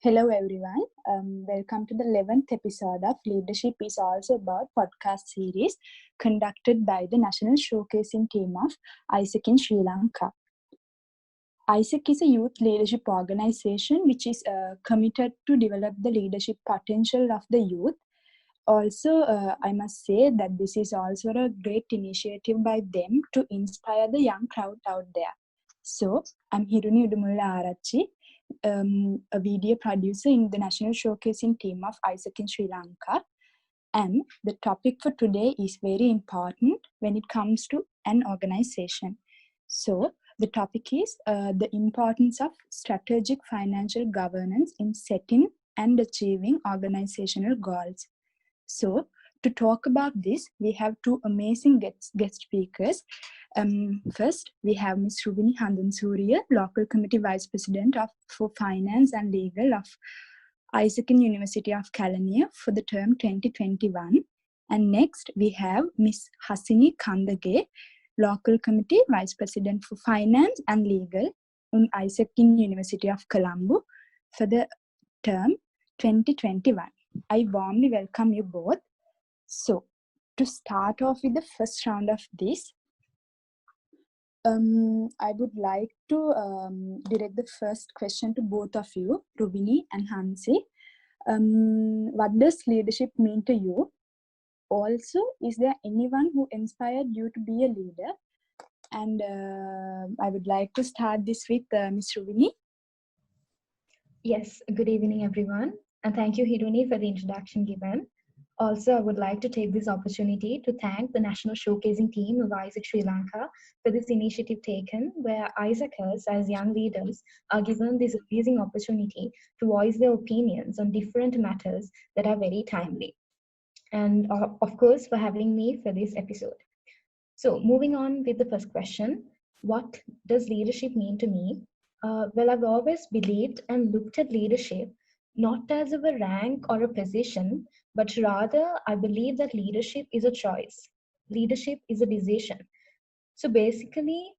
Hello everyone. Welcome to the 11th episode of Leadership is Also About podcast series conducted by the National Showcasing team of AIESEC in Sri Lanka. AIESEC is a youth leadership organization which is committed to develop the leadership potential of the youth. Also, I must say that this is also a great initiative by them to inspire the young crowd out there. So, I'm Hiruni Udumulla Arachchi, a video producer in the National Showcasing team of AIESEC in Sri Lanka. And the topic for today is very important when it comes to an organization. So, the topic is the importance of strategic financial governance in setting and achieving organizational goals. So, to talk about this, we have two amazing guest speakers. First, we have Ms. Ruwini Handunsooriya, Local Committee Vice President for Finance and Legal of AIESEC University of Kelaniya for the term 2021. And next, we have Ms. Hasini Kandage, Local Committee Vice President for Finance and Legal in AIESEC University of Colombo for the term 2021. I warmly welcome you both. So, to start off with the first round of this, I would like to direct the first question to both of you, Ruwini and Hansi. What does leadership mean to you? Also, is there anyone who inspired you to be a leader? And I would like to start this with Ms. Ruwini. Yes, good evening, everyone. And thank you, Hiruni, for the introduction given. Also, I would like to take this opportunity to thank the National Showcasing team of AIESEC Sri Lanka for this initiative taken, where AIESECers as young leaders are given this amazing opportunity to voice their opinions on different matters that are very timely. And of course, for having me for this episode. So moving on with the first question, what does leadership mean to me? Well, I've always believed and looked at leadership not as of a rank or a position, but rather I believe that leadership is a choice. Leadership is a decision. So basically,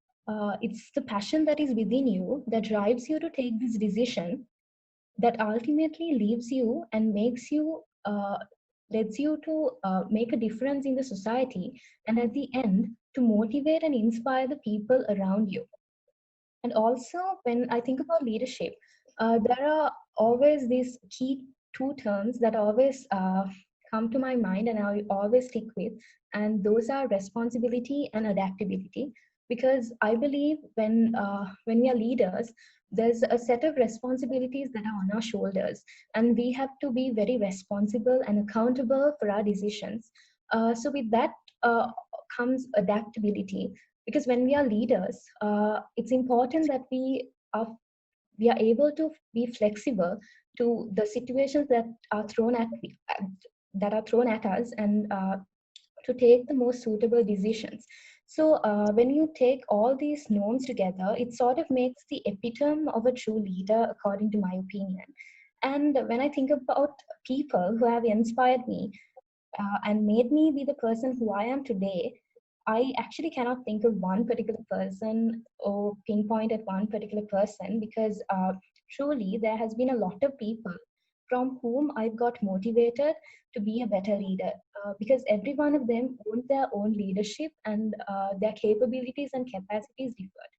it's the passion that is within you that drives you to take this decision that ultimately leaves you and makes you, lets you to make a difference in the society, and at the end, to motivate and inspire the people around you. And also, when I think about leadership, there are always these key two terms that always come to my mind and I always stick with, and those are responsibility and adaptability. Because I believe when we are leaders, there's a set of responsibilities that are on our shoulders, and we have to be very responsible and accountable for our decisions. So with that comes adaptability, because when we are leaders, it's important that we are able to be flexible to the situations that are thrown at us, and to take the most suitable decisions. So when you take all these norms together, it sort of makes the epitome of a true leader, according to my opinion. And when I think about people who have inspired me and made me be the person who I am today, I actually cannot think of one particular person or pinpoint at one particular person, because truly there has been a lot of people from whom I've got motivated to be a better leader, because every one of them owned their own leadership, and their capabilities and capacities differed.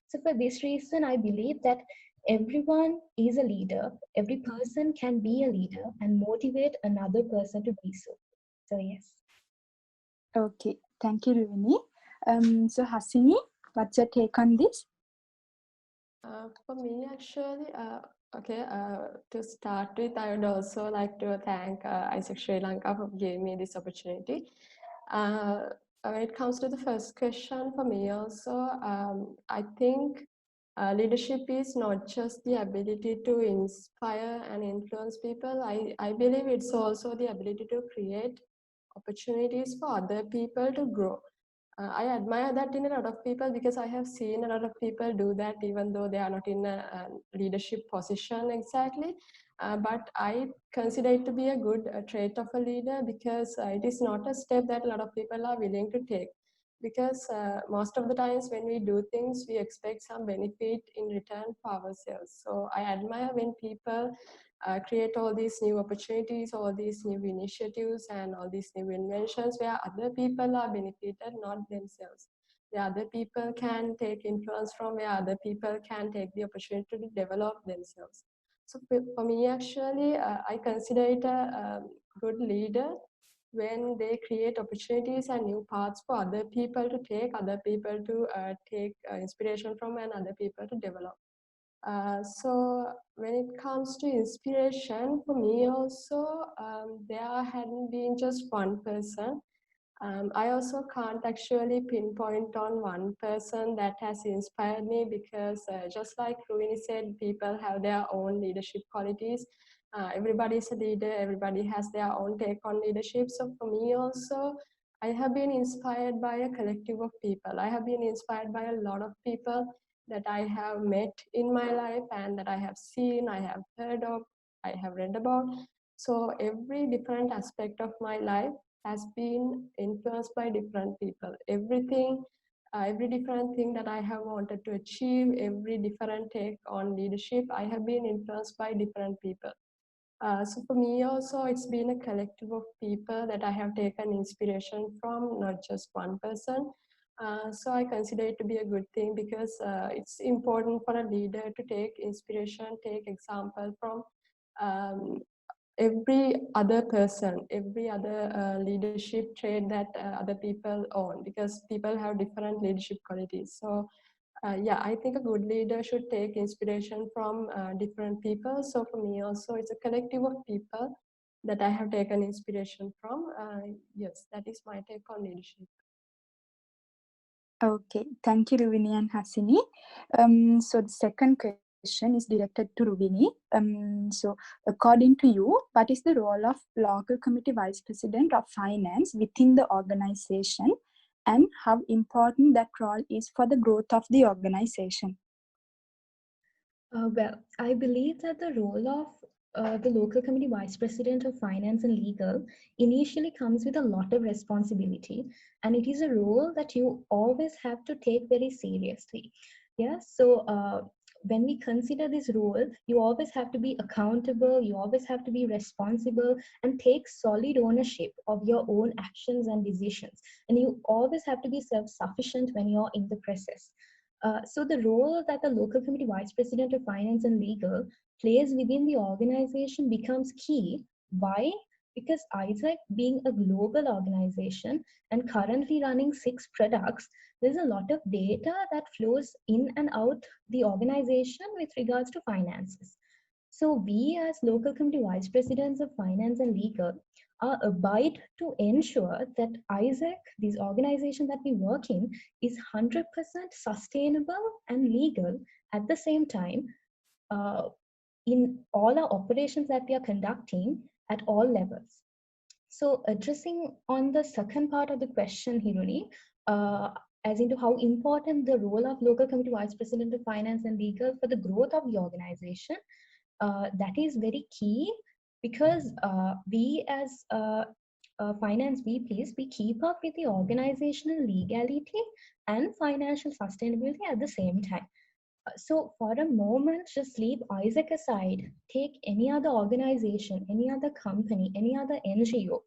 So for this reason, I believe that everyone is a leader. Every person can be a leader and motivate another person to be so. So yes. Okay, thank you, Ruwini. So Hasini, what's your take on this? For me, actually, to start with, I would also like to thank AIESEC Sri Lanka for giving me this opportunity. When it comes to the first question, for me also, I think leadership is not just the ability to inspire and influence people. I believe it's also the ability to create opportunities for other people to grow. I admire that in a lot of people, because I have seen a lot of people do that even though they are not in a leadership position exactly. But I consider it to be a good trait of a leader, because it is not a step that a lot of people are willing to take. because most of the times when we do things, we expect some benefit in return for ourselves. So I admire when people create all these new opportunities, all these new initiatives, and all these new inventions where other people are benefited, not themselves. Where other people can take influence from, where other people can take the opportunity to develop themselves. So for me, actually, I consider it a good leader when they create opportunities and new paths for other people to take, other people to take inspiration from, and other people to develop. So when it comes to inspiration, for me also, there hadn't been just one person. I also can't actually pinpoint on one person that has inspired me because just like Ruwini said, people have their own leadership qualities. Everybody is a leader, everybody has their own take on leadership. So for me also, I have been inspired by a collective of people. I have been inspired by a lot of people that I have met in my life and that I have seen, I have heard of, I have read about. So every different aspect of my life has been influenced by different people. Every different thing that I have wanted to achieve, every different take on leadership, I have been influenced by different people. So for me also, it's been a collective of people that I have taken inspiration from, not just one person. So I consider it to be a good thing because it's important for a leader to take inspiration, take example from um, every other person, every other leadership trait that other people own, because people have different leadership qualities. So yeah, I think a good leader should take inspiration from different people. So for me also, it's a collective of people that I have taken inspiration from. Yes, that is my take on leadership. Okay, thank you, Ruwini and Hasini. So the second question is directed to Ruwini. So according to you, what is the role of local committee vice president of finance within the organization, and how important that role is for the growth of the organization? Well, I believe that the role of the local committee vice president of finance and legal initially comes with a lot of responsibility, and it is a role that you always have to take very seriously. Yeah, so when we consider this role, you always have to be accountable, you always have to be responsible and take solid ownership of your own actions and decisions, and you always have to be self-sufficient when you're in the process. So the role that the local committee vice president of finance and legal plays within the organization becomes key. Why? Because AIESEC, being a global organization and currently running 6 products, there's a lot of data that flows in and out the organization with regards to finances. So we as local committee vice presidents of finance and legal are abide to ensure that AIESEC, this organization that we work in, is 100% sustainable and legal at the same time in all our operations that we are conducting at all levels. So addressing on the second part of the question, Hiruni, as into how important the role of local committee vice president of finance and legal for the growth of the organization, that is very key because we as finance VPs, we keep up with the organizational legality and financial sustainability at the same time. So for a moment, just leave AIESEC aside, take any other organization, any other company, any other NGO,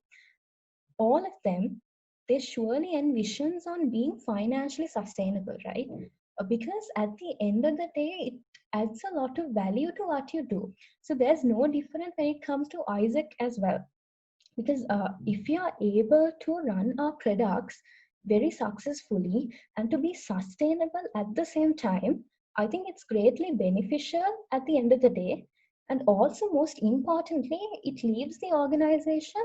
all of them, they surely envisions on being financially sustainable, right? Because at the end of the day, it adds a lot of value to what you do. So there's no different when it comes to AIESEC as well. Because if you are able to run our products very successfully and to be sustainable at the same time, I think it's greatly beneficial at the end of the day. And also, most importantly, it leaves the organization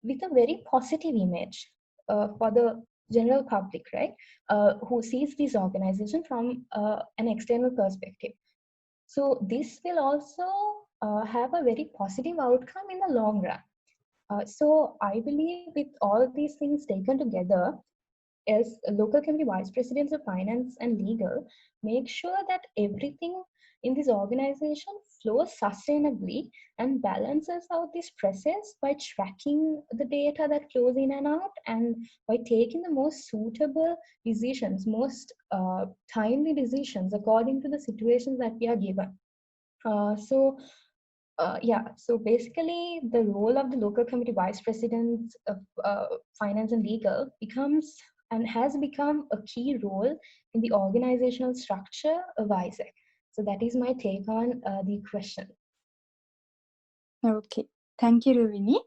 with a very positive image for the general public, right? Who sees this organization from an external perspective. So this will also have a very positive outcome in the long run. So I believe with all these things taken together, as local committee vice presidents of finance and legal, make sure that everything in this organization flows sustainably and balances out this process by tracking the data that flows in and out, and by taking the most suitable decisions, most timely decisions according to the situations that we are given. So basically the role of the local committee vice president of finance and legal becomes and has become a key role in the organizational structure of AIESEC. So that is my take on the question. Okay, thank you, Ruwini.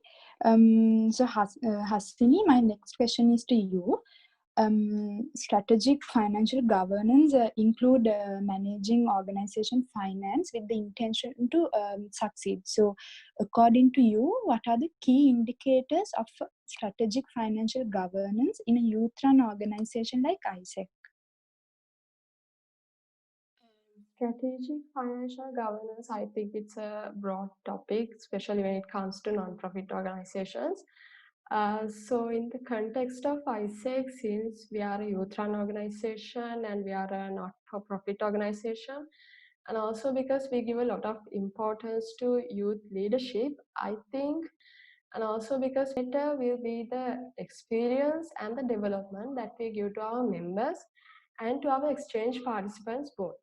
Hasini, my next question is to you. Strategic financial governance include managing organization finance with the intention to succeed. So, according to you, what are the key indicators of strategic financial governance in a youth-run organization like AIESEC? Strategic financial governance, I think it's a broad topic, especially when it comes to non-profit organizations. So in the context of AIESEC, since we are a youth-run organization and we are a not-for-profit organization, and also because we give a lot of importance to youth leadership, I think, and also because better will be the experience and the development that we give to our members and to our exchange participants both.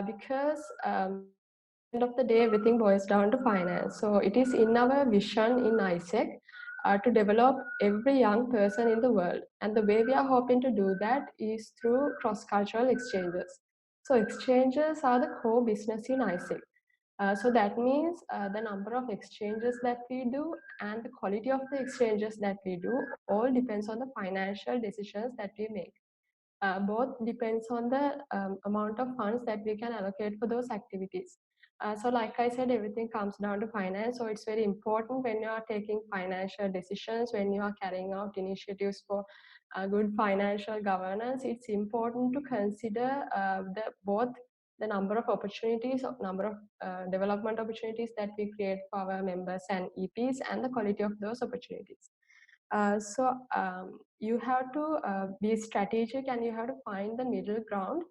Because end of the day, everything boils down to finance. So it is in our vision in AIESEC to develop every young person in the world. And the way we are hoping to do that is through cross-cultural exchanges. So exchanges are the core business in AIESEC. So that means the number of exchanges that we do and the quality of the exchanges that we do all depends on the financial decisions that we make. Both depends on the amount of funds that we can allocate for those activities. So like I said, everything comes down to finance. So it's very important when you are taking financial decisions, when you are carrying out initiatives for good financial governance, it's important to consider both the number of opportunities, number of development opportunities that we create for our members and EPs, and the quality of those opportunities. You have to be strategic and you have to find the middle ground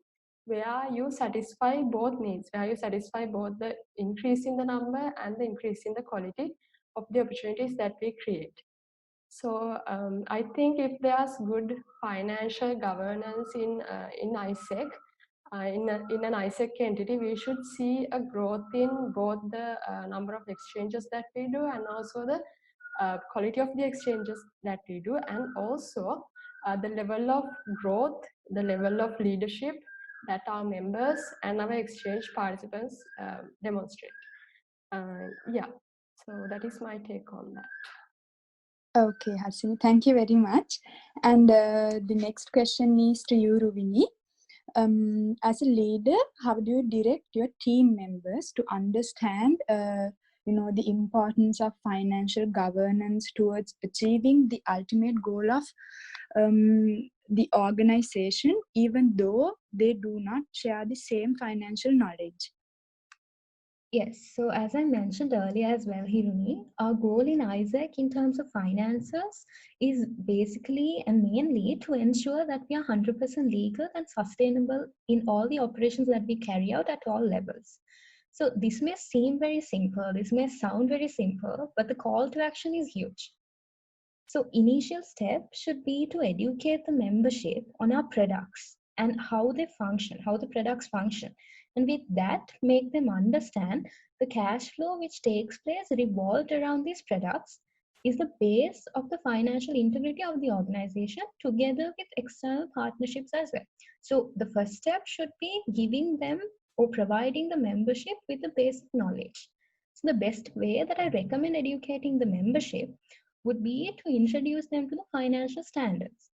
where you satisfy both needs, where you satisfy both the increase in the number and the increase in the quality of the opportunities that we create. So I think if there's good financial governance in AIESEC, in an AIESEC entity, we should see a growth in both the number of exchanges that we do and also the quality of the exchanges that we do, and also the level of growth, the level of leadership that our members and our exchange participants demonstrate. Yeah, so that is my take on that. Okay, Hasini, thank you very much. And the next question is to you, Ruwini. As a leader, how do you direct your team members to understand the importance of financial governance towards achieving the ultimate goal of the organization, even though they do not share the same financial knowledge? Yes, so as I mentioned earlier as well, Hiruni, our goal in AIESEC in terms of finances is basically and mainly to ensure that we are 100% legal and sustainable in all the operations that we carry out at all levels. So this may seem very simple, this may sound very simple, but the call to action is huge. So initial step should be to educate the membership on our products and how they function, how the products function. And with that, make them understand the cash flow which takes place revolved around these products is the base of the financial integrity of the organization together with external partnerships as well. So the first step should be giving them or providing the membership with the basic knowledge. So the best way that I recommend educating the membership would be to introduce them to the financial standards.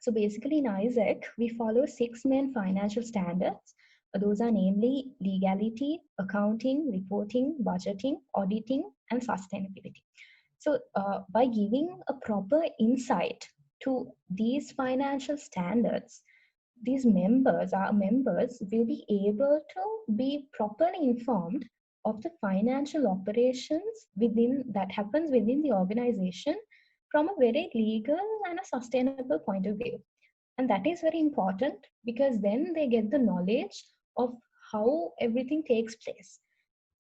So basically in AIESEC, we follow 6 main financial standards. Those are namely legality, accounting, reporting, budgeting, auditing, and sustainability. So by giving a proper insight to these financial standards, these members, our members, will be able to be properly informed of the financial operations that happens within the organization from a very legal and a sustainable point of view. And that is very important because then they get the knowledge of how everything takes place.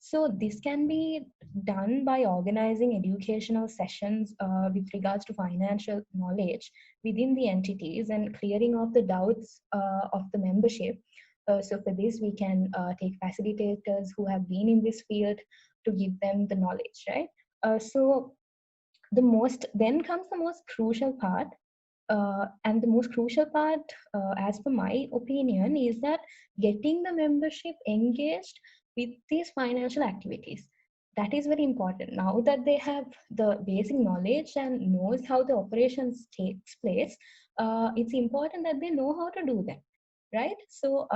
So this can be done by organizing educational sessions with regards to financial knowledge within the entities and clearing of the doubts of the membership. So for this, we can take facilitators who have been in this field to give them the knowledge, right? So then comes the most crucial part, and the most crucial part, as per my opinion, is that getting the membership engaged with these financial activities. That is very important. Now that they have the basic knowledge and knows how the operations takes place, it's important that they know how to do that, right? So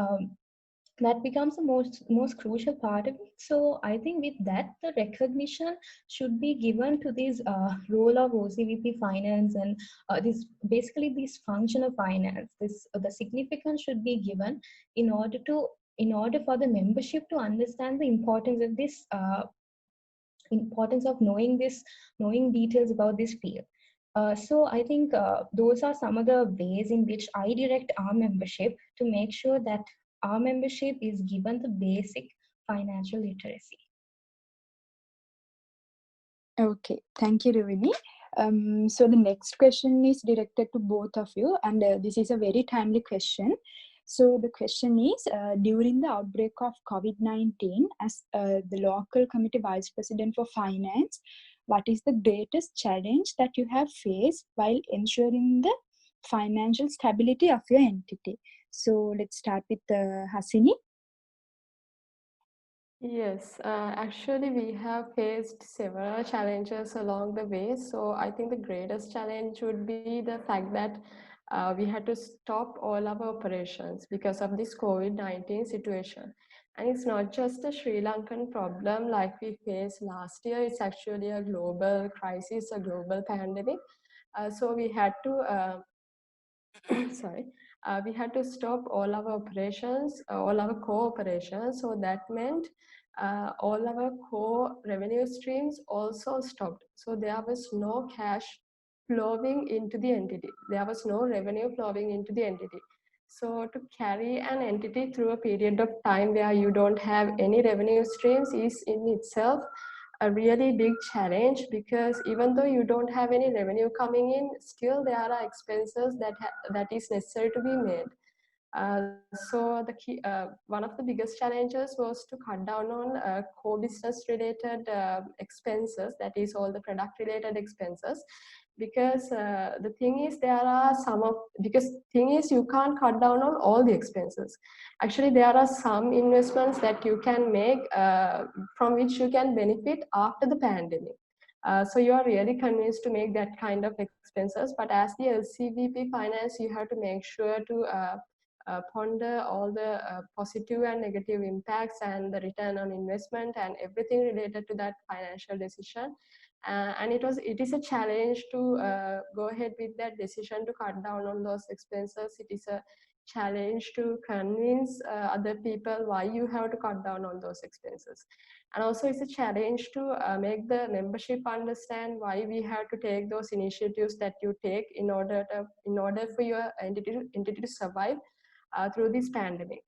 that becomes the most crucial part of it. So I think with that, the recognition should be given to this role of OCVP finance and this basically this function of finance. This the significance should be given in order for the membership to understand the importance of this importance of knowing details about this field. So I think those are some of the ways in which I direct our membership to make sure that our membership is given the basic financial literacy. Okay, thank you, Ruwini. So the next question is directed to both of you, and this is a very timely question. So the question is, during the outbreak of COVID-19, as the local committee vice president for finance, what is the greatest challenge that you have faced while ensuring the financial stability of your entity? So let's start with Hasini. Yes, actually, we have faced several challenges along the way. So I think the greatest challenge would be the fact that we had to stop all our operations because of this COVID-19 situation. And it's not just a Sri Lankan problem like we faced last year. It's actually a global crisis, a global pandemic. So we had to sorry, we had to stop all our operations, all our core operations. So that meant all our core revenue streams also stopped. So there was no cash flowing into the entity. There was no revenue flowing into the entity. So to carry an entity through a period of time where you don't have any revenue streams is in itself a really big challenge, because even though you don't have any revenue coming in, still there are expenses that is necessary to be made. So one of the biggest challenges was to cut down on core business related expenses, that is all the product related expenses, because the thing is you can't cut down on all the expenses. Actually, there are some investments that you can make from which you can benefit after the pandemic. So you are really convinced to make that kind of expenses, but as the LCVP finance, you have to make sure to ponder all the positive and negative impacts and the return on investment and everything related to that financial decision. And it is a challenge to go ahead with that decision to cut down on those expenses. It is a challenge to convince other people why you have to cut down on those expenses. And also it's a challenge to make the membership understand why we have to take those initiatives that you take in order for your entity to survive through this pandemic.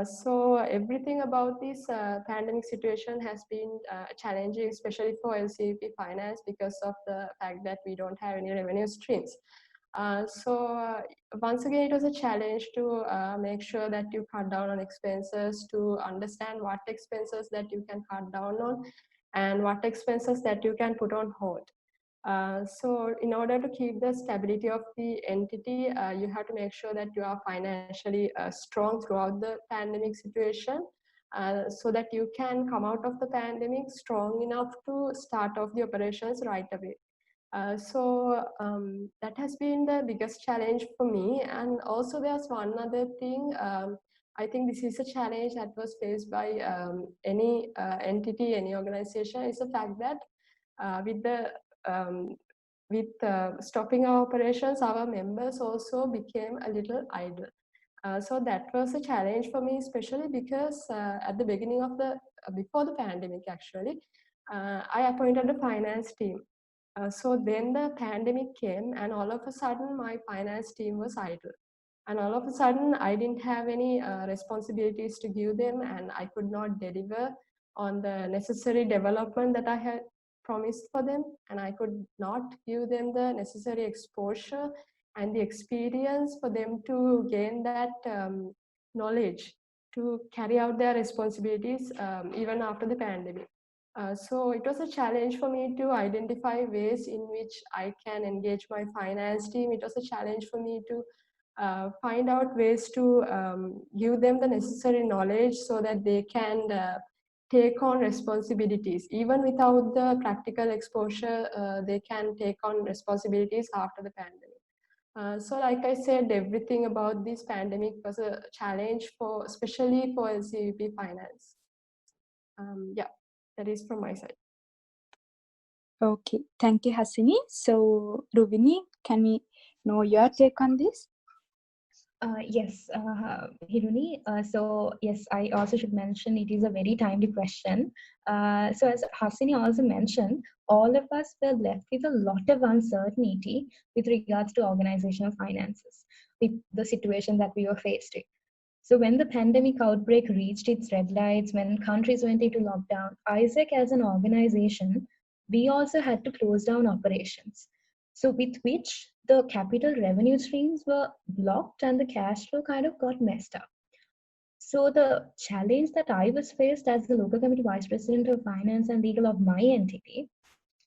So everything about this pandemic situation has been challenging, especially for LCP finance, because of the fact that we don't have any revenue streams. Once again, it was a challenge to make sure that you cut down on expenses, to understand what expenses that you can cut down on and what expenses that you can put on hold. So in order to keep the stability of the entity, you have to make sure that you are financially strong throughout the pandemic situation, so that you can come out of the pandemic strong enough to start off the operations right away. That has been the biggest challenge for me. And also there's one other thing. I think this is a challenge that was faced by any entity, any organization, is the fact that with stopping our operations, our members also became a little idle. So that was a challenge for me, especially because at the beginning of before the pandemic, actually, I appointed a finance team. So then the pandemic came, and all of a sudden my finance team was idle. And all of a sudden, I didn't have any responsibilities to give them, and I could not deliver on the necessary development that I had promised for them, and I could not give them the necessary exposure and the experience for them to gain that knowledge to carry out their responsibilities even after the pandemic. So it was a challenge for me to identify ways in which I can engage my finance team. It was a challenge for me to find out ways to give them the necessary knowledge so that they can take on responsibilities. Even without the practical exposure, they can take on responsibilities after the pandemic. So like I said, everything about this pandemic was a challenge for, especially for LCVP finance. Yeah, that is from my side. Okay, thank you, Hasini. So, Ruwini, can we know your take on this? Yes, Hiruni. So yes, I also should mention it is a very timely question. So as Hasini also mentioned, all of us were left with a lot of uncertainty with regards to organizational finances, with the situation that we were faced with. So when the pandemic outbreak reached its red lights, when countries went into lockdown, AIESEC as an organization, we also had to close down operations. So with which the capital revenue streams were blocked and the cash flow kind of got messed up. So the challenge that I was faced as the local committee vice president of finance and legal of my entity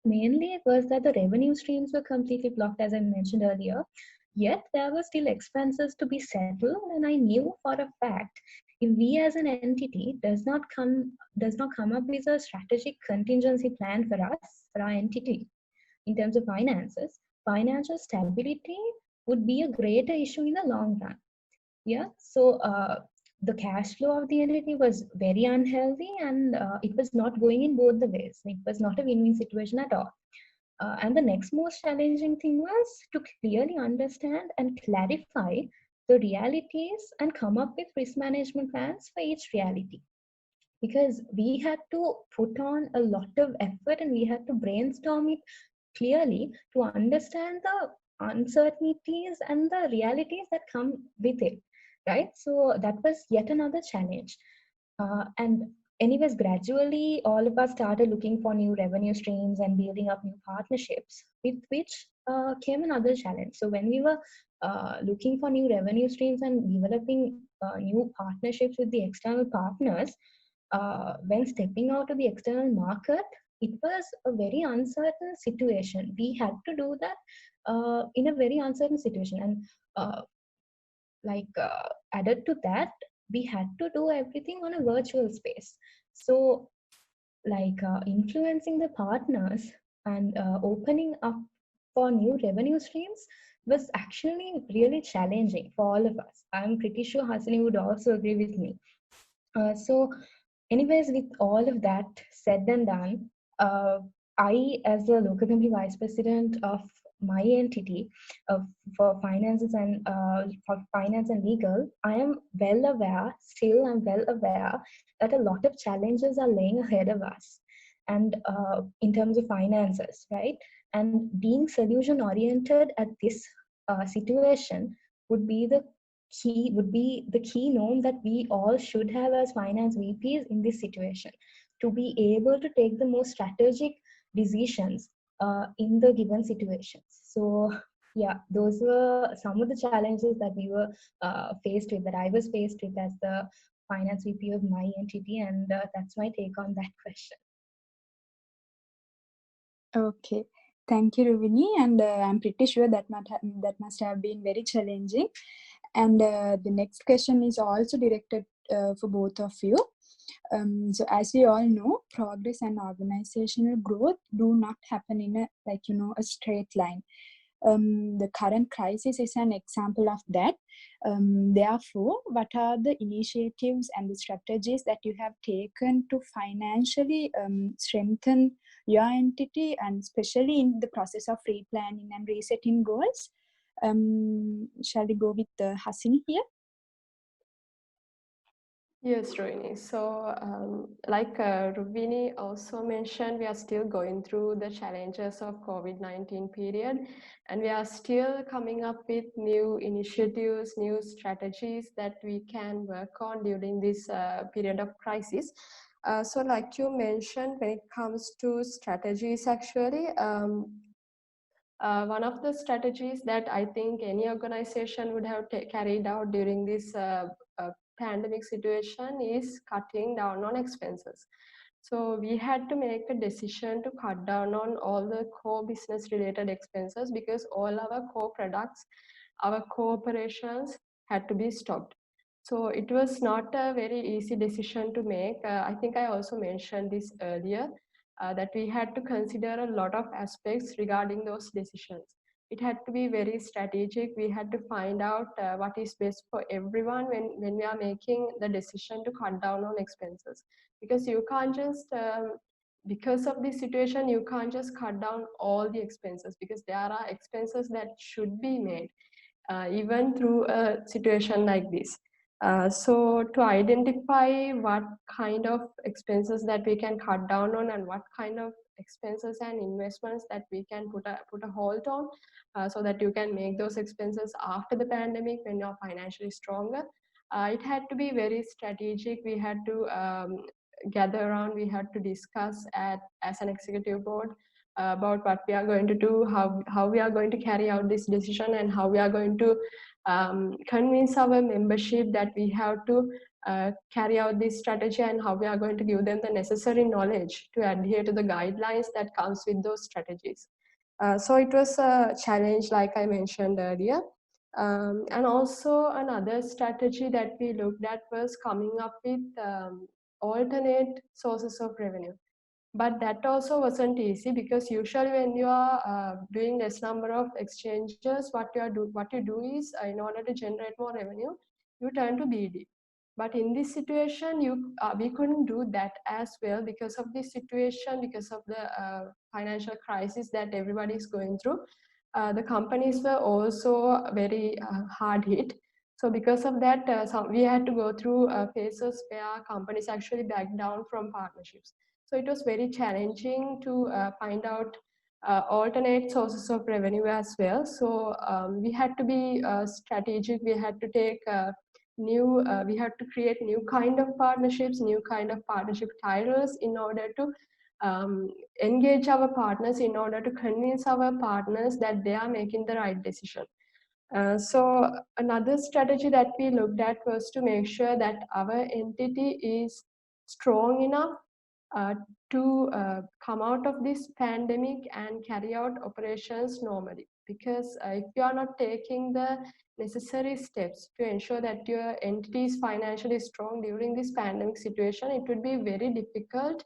mainly was that the revenue streams were completely blocked, as I mentioned earlier. Yet there were still expenses to be settled, and I knew for a fact if we as an entity does not come up with a strategic contingency plan for us, for our entity, in terms of finances, financial stability would be a greater issue in the long run. Yeah, so the cash flow of the entity was very unhealthy, and it was not going in both the ways. It was not a win-win situation at all. And the next most challenging thing was to clearly understand and clarify the realities and come up with risk management plans for each reality. Because we had to put on a lot of effort and we had to brainstorm it clearly to understand the uncertainties and the realities that come with it, right? So that was yet another challenge. And anyways, gradually all of us started looking for new revenue streams and building up new partnerships, with which came another challenge. So when we were looking for new revenue streams and developing new partnerships with the external partners, when stepping out to the external market, it was a very uncertain situation. We had to do that in a very uncertain situation. And added to that, we had to do everything on a virtual space. So influencing the partners and opening up for new revenue streams was actually really challenging for all of us. I'm pretty sure Hasini would also agree with me. So anyways, with all of that said and done, I, as the local company vice president of my entity for finances and for finance and legal, I am well aware, still I'm well aware that a lot of challenges are laying ahead of us, and in terms of finances, right? And being solution oriented at this situation would be the key norm that we all should have as finance VPs in this situation, to be able to take the most strategic decisions in the given situations. So yeah, those were some of the challenges that we were faced with, that I was faced with as the finance VP of my entity, and that's my take on that question. Okay, thank you, Ruwini, and I'm pretty sure that must have been very challenging. And the next question is also directed for both of you. So as we all know, progress and organizational growth do not happen in a straight line. The current crisis is an example of that. Therefore, what are the initiatives and the strategies that you have taken to financially strengthen your entity, and especially in the process of replanning and resetting goals? Shall we go with Hasini here? Yes, Ruwini. So, like Ruwini also mentioned, we are still going through the challenges of COVID-19 period, and we are still coming up with new initiatives, new strategies that we can work on during this period of crisis. So, like you mentioned, when it comes to strategies, actually, one of the strategies that I think any organization would have carried out during this pandemic situation is cutting down on expenses. So we had to make a decision to cut down on all the core business related expenses because all our core products, our core operations had to be stopped. So it was not a very easy decision to make. I think I also mentioned this earlier, that we had to consider a lot of aspects regarding those decisions. It had to be very strategic. We had to find out what is best for everyone when we are making the decision to cut down on expenses. Because you can't just, because of this situation, you can't just cut down all the expenses because there are expenses that should be made even through a situation like this. So to identify what kind of expenses that we can cut down on and what kind of expenses and investments that we can put a halt on, so that you can make those expenses after the pandemic when you're financially stronger. It had to be very strategic. We had to gather around, we had to discuss as an executive board about what we are going to do, how we are going to carry out this decision, and how we are going to convince our membership that we have to carry out this strategy, and how we are going to give them the necessary knowledge to adhere to the guidelines that comes with those strategies. So it was a challenge, like I mentioned earlier. And also another strategy that we looked at was coming up with alternate sources of revenue. But that also wasn't easy because usually when you are doing less number of exchanges, what you do is in order to generate more revenue, you turn to BD. But in this situation, we couldn't do that as well because of this situation, because of the financial crisis that everybody is going through. The companies were also very hard hit. So because of that, we had to go through phases where companies actually backed down from partnerships. So it was very challenging to find out alternate sources of revenue as well. So we had to be strategic. We had to take we had to create new kind of partnerships, new kind of partnership titles in order to engage our partners, in order to convince our partners that they are making the right decision. So another strategy that we looked at was to make sure that our entity is strong enough uh, to come out of this pandemic and carry out operations normally. Because if you are not taking the necessary steps to ensure that your entity is financially strong during this pandemic situation, it would be very difficult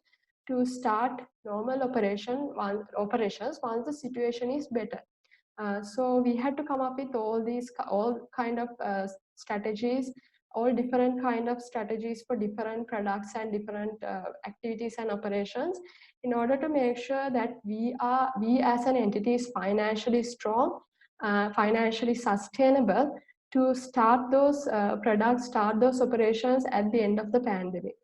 to start normal operations once the situation is better. So we had to come up with all kind of strategies, all different kind of strategies for different products and different activities and operations in order to make sure that we as an entity is financially strong, financially sustainable to start those products, start those operations at the end of the pandemic.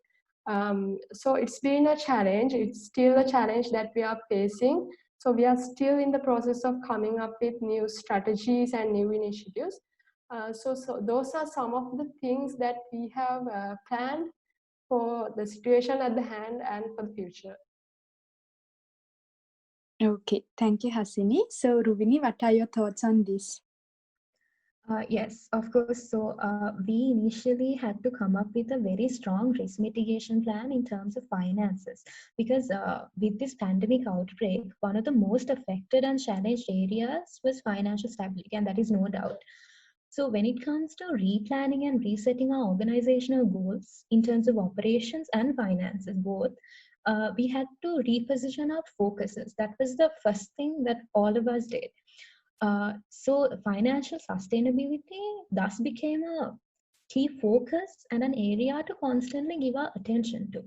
So it's been a challenge. It's still a challenge that we are facing. So we are still in the process of coming up with new strategies and new initiatives. So those are some of the things that we have planned for the situation at the hand and for the future. Okay, thank you, Hasini. So, Ruwini, what are your thoughts on this? Yes, of course. So we initially had to come up with a very strong risk mitigation plan in terms of finances, because with this pandemic outbreak, one of the most affected and challenged areas was financial stability, and that is no doubt. So when it comes to replanning and resetting our organizational goals in terms of operations and finances both, we had to reposition our focuses. That was the first thing that all of us did. So financial sustainability thus became a key focus and an area to constantly give our attention to.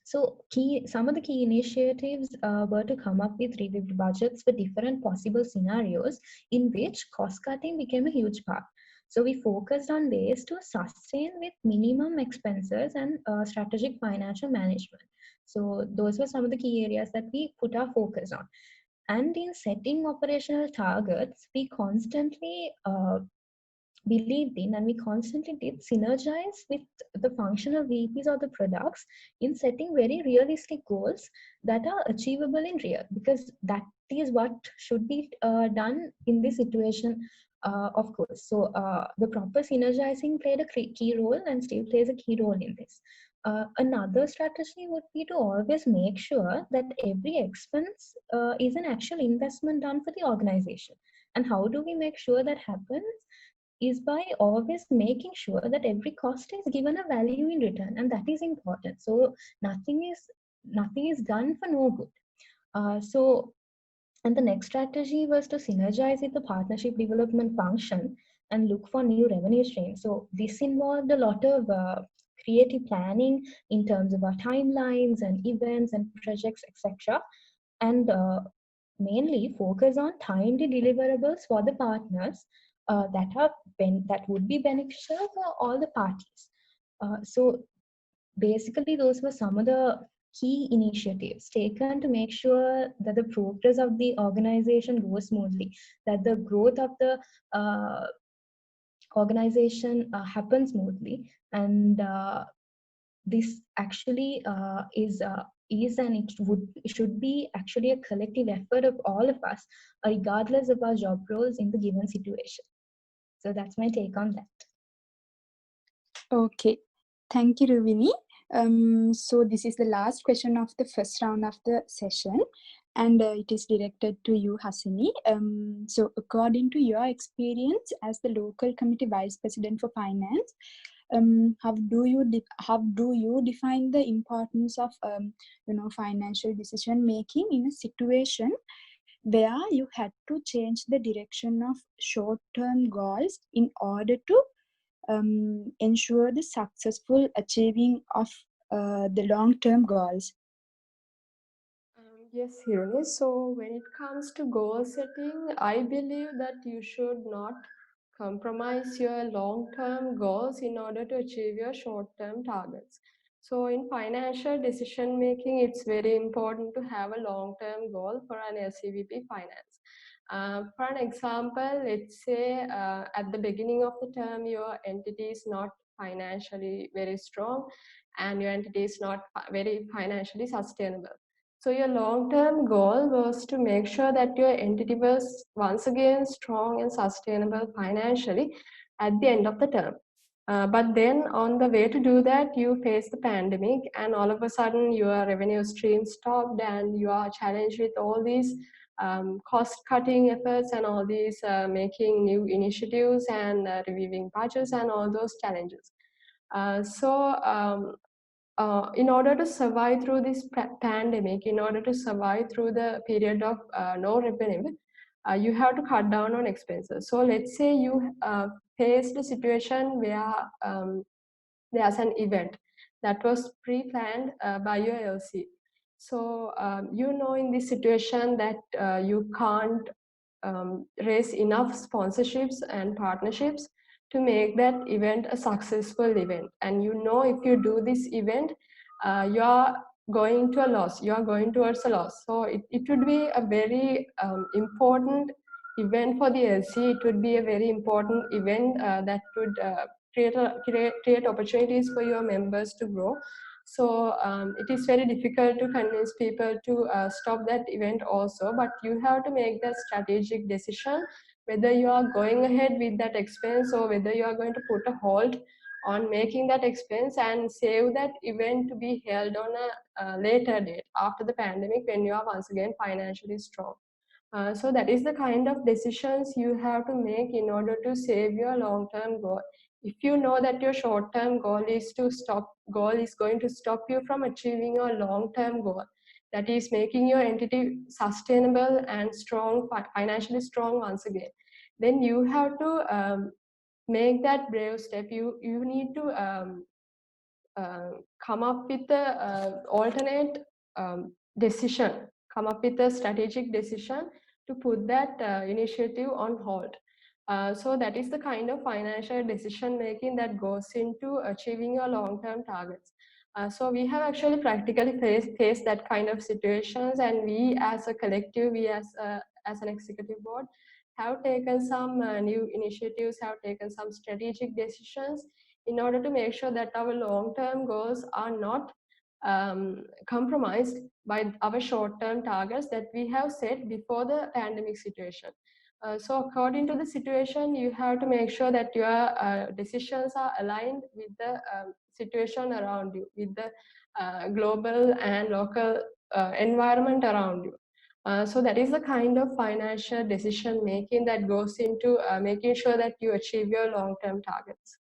Some of the key initiatives were to come up with reviewed budgets for different possible scenarios in which cost cutting became a huge part. So we focused on ways to sustain with minimum expenses and strategic financial management. So those were some of the key areas that we put our focus on. And in setting operational targets, we constantly believed in and we constantly did synergize with the functional VPs or the products in setting very realistic goals that are achievable in real, because that is what should be done in this situation, of course. So the proper synergizing played a key role and still plays a key role in this. Another strategy would be to always make sure that every expense is an actual investment done for the organization. And how do we make sure that happens? Is by always making sure that every cost is given a value in return, and that is important. So nothing is done for no good. And the next strategy was to synergize with the partnership development function and look for new revenue streams. So this involved a lot of creative planning in terms of our timelines and events and projects, etc. And mainly focus on timely deliverables for the partners that would be beneficial for all the parties. So basically, those were some of the key initiatives taken to make sure that the progress of the organization goes smoothly, that the growth of the organization happens smoothly, and this actually is and it should be actually a collective effort of all of us, regardless of our job roles in the given situation. So that's my take on that. Okay, thank you, Ruwini. So this is the last question of the first round of the session, and it is directed to you, Hasini. So according to your experience as the local committee vice president for finance, how do you define the importance of financial decision making in a situation where you had to change the direction of short-term goals in order to ensure the successful achieving of the long-term goals? Yes, Hiruni. So when it comes to goal setting, I believe that you should not compromise your long-term goals in order to achieve your short-term targets. So in financial decision making, it's very important to have a long-term goal for an LCVP finance. For an example, let's say at the beginning of the term, your entity is not financially very strong and your entity is not very financially sustainable. So your long-term goal was to make sure that your entity was once again strong and sustainable financially at the end of the term. But then on the way to do that, you face the pandemic and all of a sudden your revenue stream stopped and you are challenged with all these cost-cutting efforts and all these making new initiatives and reviewing budgets and all those challenges. In order to survive through this pandemic, in order to survive through the period of no revenue, you have to cut down on expenses. So let's say you faced a situation where there's an event that was pre-planned by your LC. So you know in this situation that you can't raise enough sponsorships and partnerships to make that event a successful event. And you know if you do this event, you are going to a loss, you are going towards a loss. So it would be a very important event for the LC. It would be a very important event that would create opportunities for your members to grow. So it is very difficult to convince people to stop that event also, but you have to make that strategic decision whether you are going ahead with that expense or whether you are going to put a halt on making that expense and save that event to be held on a later date after the pandemic when you are once again financially strong. So that is the kind of decisions you have to make in order to save your long-term goal. If you know that your short-term goal is going to stop you from achieving your long-term goal, that is making your entity sustainable and strong, financially strong once again, then you have to make that brave step. You need to come up with the alternate decision, come up with a strategic decision to put that initiative on hold. So that is the kind of financial decision making that goes into achieving your long-term targets. So we have actually practically faced that kind of situations, and we as a collective, we as an executive board, have taken some new initiatives, have taken some strategic decisions in order to make sure that our long-term goals are not compromised by our short-term targets that we have set before the pandemic situation. So according to the situation, you have to make sure that your decisions are aligned with the situation around you, with the global and local environment around you. So that is the kind of financial decision making that goes into making sure that you achieve your long-term targets.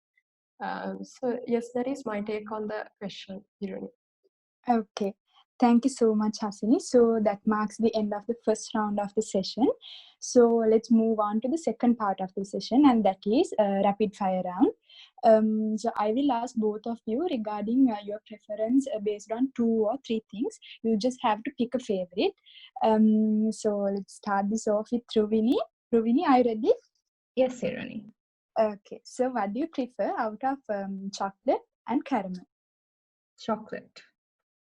So yes, that is my take on the question, Hiruni. Okay, thank you so much, Hasini. So that marks the end of the first round of the session. So let's move on to the second part of the session, and that is rapid fire round. So I will ask both of you regarding your preference based on 2 or 3 things. You just have to pick a favorite. So let's start this off with Ruwini. Ruwini, are you ready? Yes, Hiruni. Okay, so what do you prefer out of chocolate and caramel? Chocolate.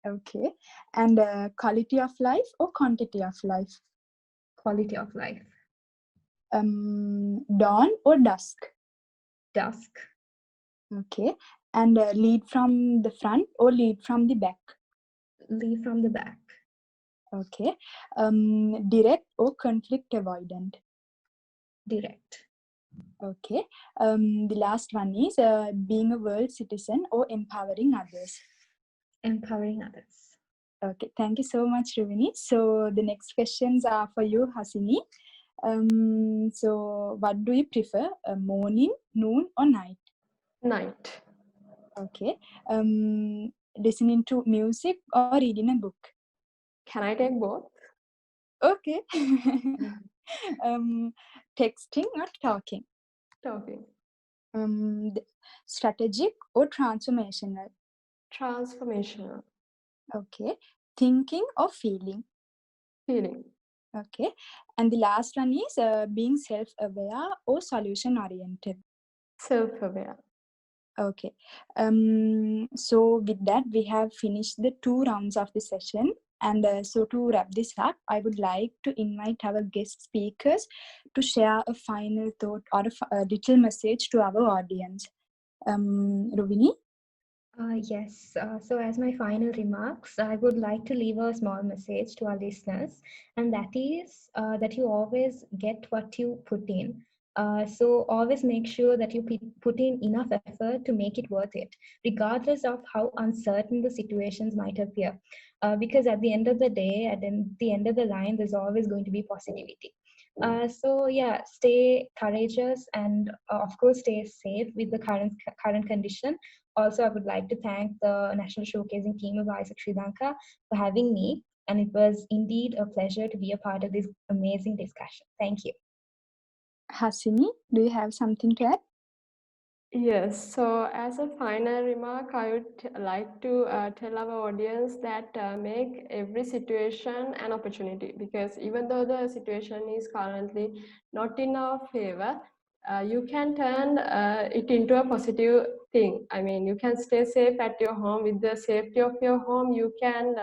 Okay, and quality of life or quantity of life? Quality of life. Dawn or dusk? Dusk. Okay, and lead from the front or lead from the back? Lead from the back. Okay, direct or conflict avoidant? Direct. Okay, the last one is being a world citizen or empowering others? Empowering others. Okay, thank you so much, Ruwini. So the next questions are for you, Hasini. So what do you prefer, morning, noon or night? Night. Okay, listening to music or reading a book? Can I take both? Okay. Texting or talking? Talking. Strategic or transformational? Transformational. Okay, thinking or feeling? Feeling. Okay, and the last one is being self-aware or solution-oriented? Self-aware. Okay, so with that, we have finished the 2 rounds of the session. And so to wrap this up, I would like to invite our guest speakers to share a final thought or a little message to our audience. Ruwini? Yes. So as my final remarks, I would like to leave a small message to our listeners, and that is that you always get what you put in. So always make sure that you put in enough effort to make it worth it, regardless of how uncertain the situations might appear. Because at the end of the day, at the end of the line, there's always going to be positivity. So yeah, stay courageous and of course stay safe with the current condition. Also, I would like to thank the National Showcasing team of AIESEC Sri Lanka for having me, and it was indeed a pleasure to be a part of this amazing discussion. Thank you. Hasini, do you have something to add? Yes, so as a final remark, I would like to tell our audience that make every situation an opportunity, because even though the situation is currently not in our favor, you can turn it into a positive thing. I mean, you can stay safe at your home. With the safety of your home, you can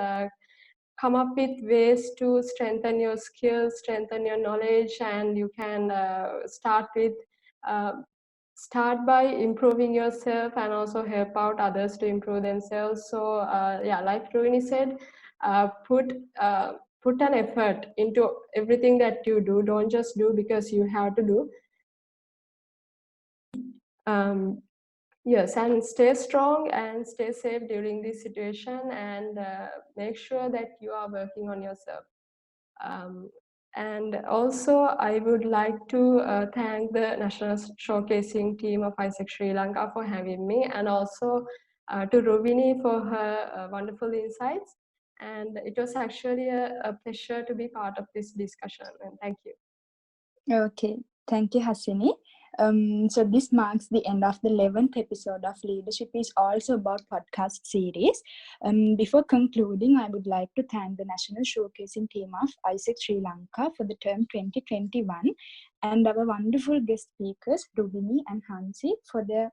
come up with ways to strengthen your skills, strengthen your knowledge, and you can start by improving yourself and also help out others to improve themselves. So yeah, like Ruwini said, put an effort into everything that you do. Don't just do because you have to do. Yes, and stay strong and stay safe during this situation, and make sure that you are working on yourself. And also, I would like to thank the National Showcasing team of AIESEC Sri Lanka for having me, and also to Ruwini for her wonderful insights. And it was actually a pleasure to be part of this discussion. And thank you. Okay, thank you, Hasini. So this marks the end of the 11th episode of Leadership is also about podcast series. Before concluding, I would like to thank the National Showcasing team of AIESEC Sri Lanka for the term 2021 and our wonderful guest speakers, Ruwini and Hasini, for their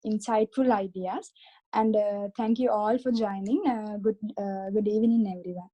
insightful ideas. And thank you all for joining. Good evening, everyone.